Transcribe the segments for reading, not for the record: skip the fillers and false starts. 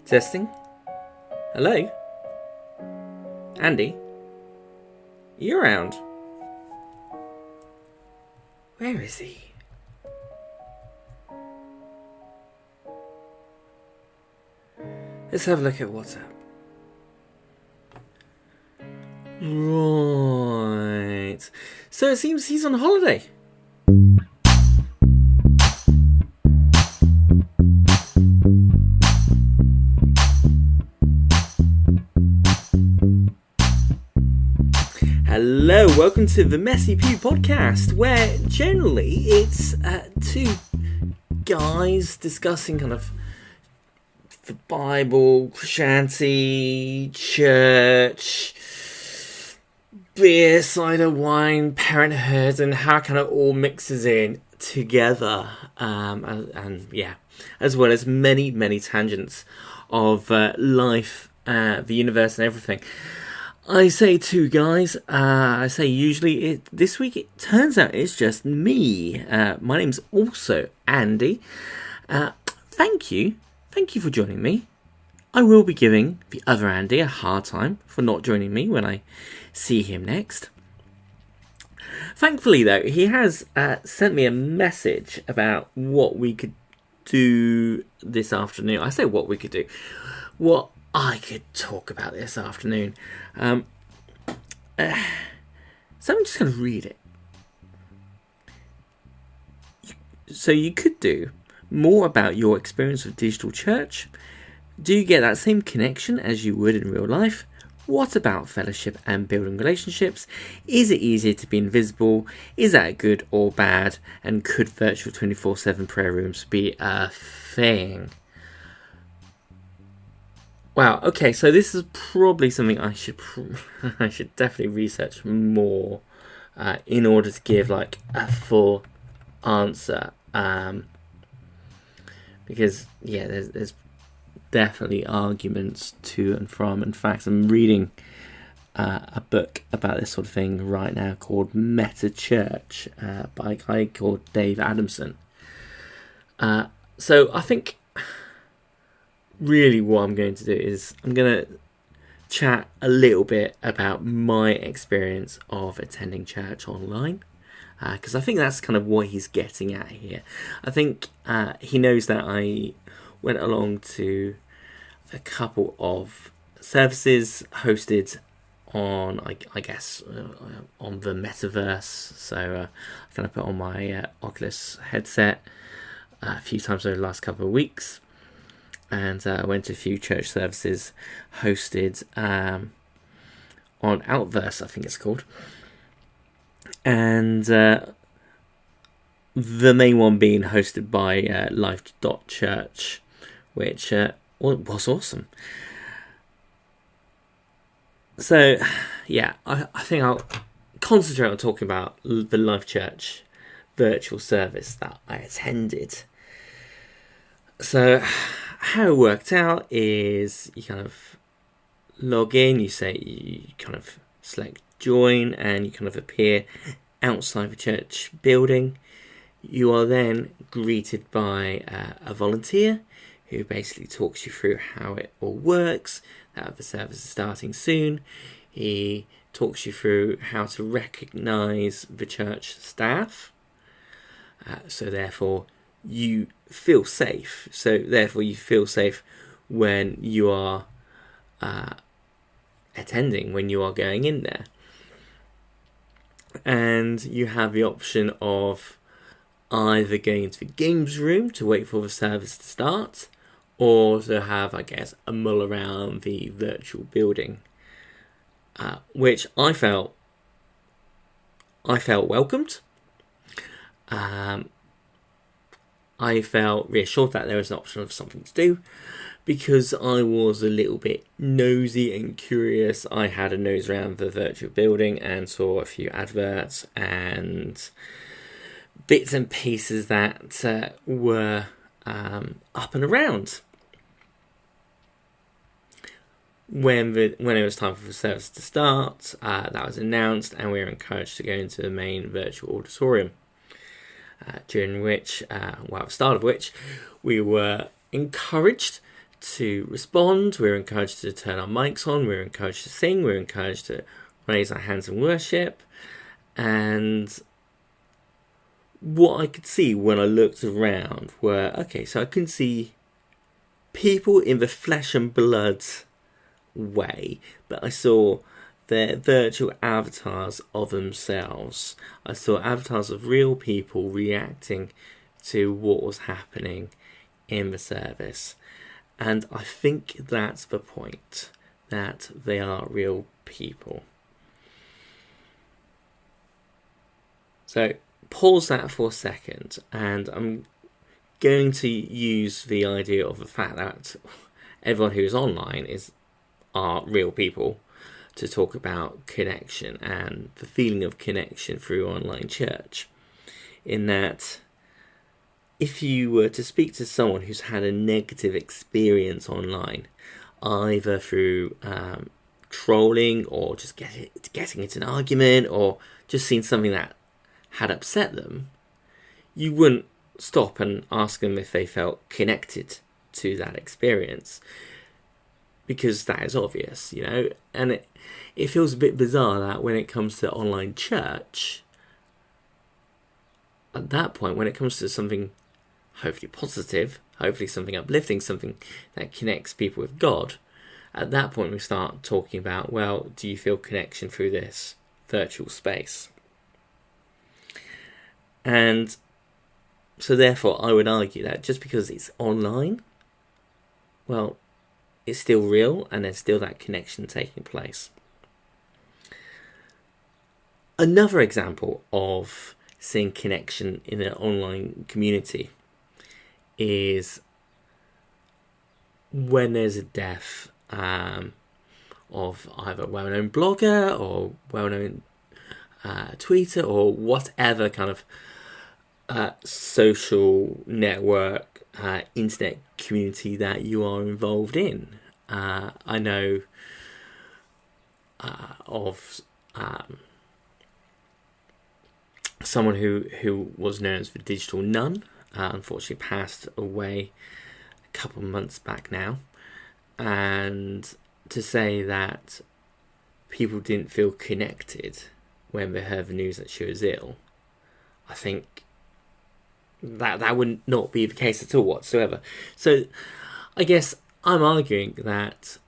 Testing. Hello? Andy? You around? Where is he? Let's have a look at WhatsApp. Right. So it seems he's on holiday. Hello, welcome to the Messy Pew podcast, where generally it's two guys discussing kind of the Bible, Christianity, church, beer, cider, wine, parenthood, and how kind of all mixes in together, and as well as many tangents of life, the universe, and everything. I say two guys. I say usually. This week it turns out it's just me. My name's also Andy. Thank you for joining me. I will be giving the other Andy a hard time for not joining me when I see him next. Thankfully, though, he has sent me a message about what we could do this afternoon. I say what we could do. What I could talk about this afternoon. So I'm just going to read it. So you could do more about your experience with digital church. Do you get that same connection as you would in real life? What about fellowship and building relationships? Is it easier to be invisible? Is that good or bad? And could virtual 24/7 prayer rooms be a thing? Wow, okay, so this is probably something I should definitely research more in order to give like a full answer. Because there's definitely arguments to and from. In fact, I'm reading a book about this sort of thing right now called Meta Church by a guy called Dave Adamson. So I think really what I'm going to do is I'm going to chat a little bit about my experience of attending church online, because I think that's kind of what he's getting at here. I think he knows that I went along to a couple of services hosted on, I guess, on the metaverse. So I kind of put on my Oculus headset a few times over the last couple of weeks. And I went to a few church services hosted on Outverse, I think it's called. And the main one being hosted by Life.Church, which was awesome. So, yeah, I think I'll concentrate on talking about the Life Church virtual service that I attended. So, how it worked out is you kind of log in, you kind of select join, and you kind of appear outside the church building. You are then greeted by a volunteer who basically talks you through how it all works, that the service is starting soon. He talks you through how to recognise the church staff. So therefore you feel safe. So therefore you feel safe when you are attending, when you are going in there. And you have the option of either going into the games room to wait for the service to start, or to have, I guess, a mull around the virtual building, which I felt welcomed. I felt reassured that there was an option of something to do, because I was a little bit nosy and curious. I had a nose around the virtual building and saw a few adverts and bits and pieces that were up and around. When it was time for the service to start, that was announced, and we were encouraged to go into the main virtual auditorium. During which, the start of which, we were encouraged to respond, we're encouraged to turn our mics on, we're encouraged to sing, we're encouraged to raise our hands in worship. And what I could see when I looked around so I couldn't see people in the flesh and blood way, but I saw their virtual avatars of themselves. I saw avatars of real people reacting to what was happening in the service. And I think that's the point, that they are real people. So pause that for a second, and I'm going to use the idea of the fact that everyone who's online are real people to talk about connection and the feeling of connection through online church. In that, if you were to speak to someone who's had a negative experience online, either through trolling or just getting into an argument or just seeing something that had upset them, you wouldn't stop and ask them if they felt connected to that experience, because that is obvious, and it feels a bit bizarre that when it comes to online church, at that point, when it comes to something hopefully positive, hopefully something uplifting, something that connects people with God, at that point we start talking about, well, do you feel connection through this virtual space? And so therefore I would argue that just because it's online, well, it's still real and there's still that connection taking place. Another example of seeing connection in an online community is when there's a death of either a well-known blogger or well-known tweeter or whatever kind of social network, internet community that you are involved in. I know of someone who was known as the Digital Nun, unfortunately passed away a couple of months back now, and to say that people didn't feel connected when they heard the news that she was ill, I think that would not be the case at all whatsoever. So I guess I'm arguing that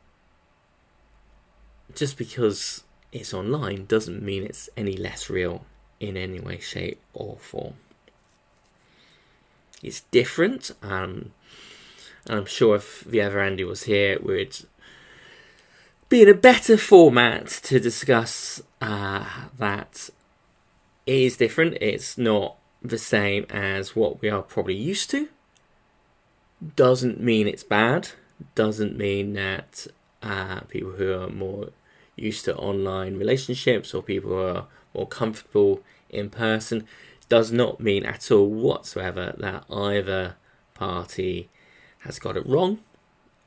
just because it's online doesn't mean it's any less real in any way, shape or form. It's different, and I'm sure if the other Andy was here, it would be in a better format to discuss that it is different. It's not the same as what we are probably used to. Doesn't mean it's bad. Doesn't mean that people who are more used to online relationships or people who are more comfortable in person, does not mean at all whatsoever that either party has got it wrong.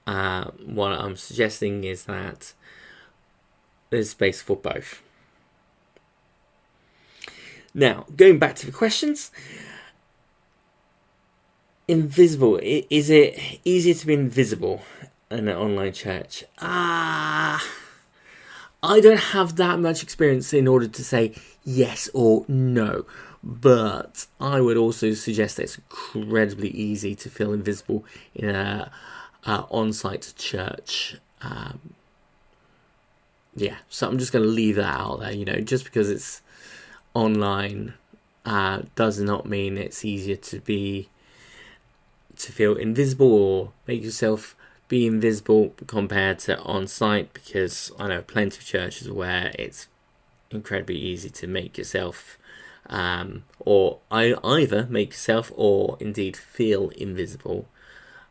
What I'm suggesting is that there's space for both. Now, going back to the questions. Invisible. Is it easier to be invisible in an online church? I don't have that much experience in order to say yes or no. But I would also suggest that it's incredibly easy to feel invisible in a on-site church. So I'm just going to leave that out there. Just because it's online does not mean it's easier to feel invisible or make yourself be invisible compared to on-site, because I know plenty of churches where it's incredibly easy to make yourself or either make yourself or indeed feel invisible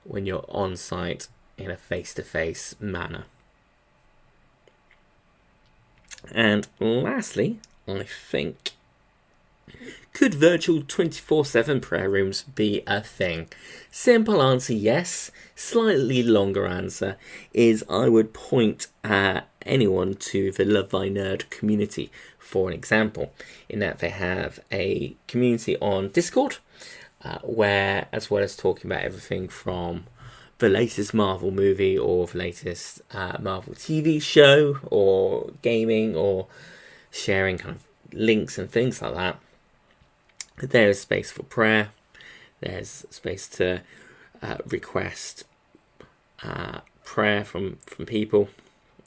when you're on-site in a face-to-face manner. And lastly, I think, could virtual 24/7 prayer rooms be a thing? Simple answer, yes. Slightly longer answer is I would point anyone to the Love Thy Nerd community for an example, in that they have a community on Discord where, as well as talking about everything from the latest Marvel movie or the latest Marvel TV show or gaming or sharing kind of links and things like that, there is space for prayer. There's space to request prayer from people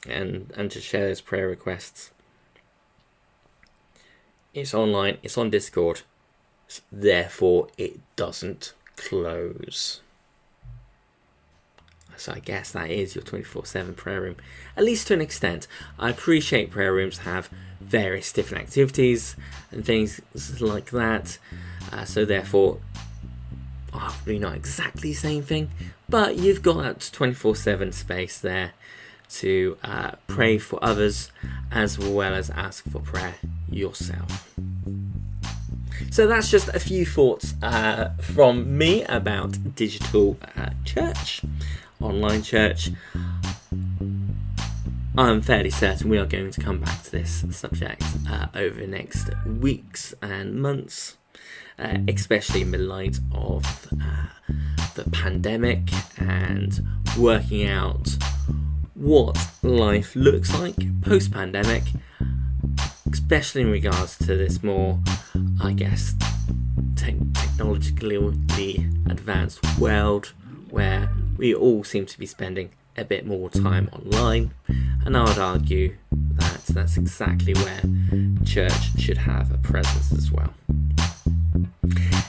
and to share those prayer requests. It's online, it's on Discord, therefore it doesn't close. So I guess that is your 24/7 prayer room, at least to an extent. I appreciate prayer rooms have various different activities and things like that. So therefore, probably not exactly the same thing, but you've got that 24/7 space there to pray for others as well as ask for prayer yourself. So that's just a few thoughts from me about digital church, online church. I'm fairly certain we are going to come back to this subject over the next weeks and months, especially in the light of the pandemic and working out what life looks like post-pandemic, especially in regards to this more, I guess, technologically advanced world where we all seem to be spending a bit more time online, and I would argue that that's exactly where church should have a presence as well.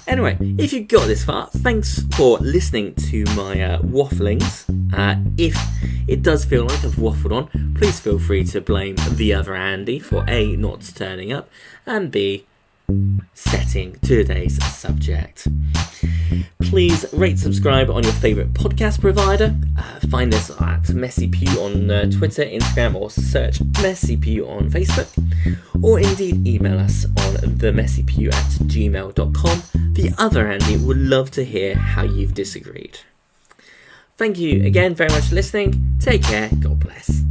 Anyway, if you got this far, thanks for listening to my wafflings. If it does feel like I've waffled on, please feel free to blame the other Andy for A, not turning up, and B, setting today's subject. Please rate, subscribe on your favourite podcast provider. Find us at Messy Pew on Twitter, Instagram, or search Messy Pew on Facebook. Or indeed email us on themessypew@gmail.com. The other Andy would love to hear how you've disagreed. Thank you again very much for listening. Take care. God bless.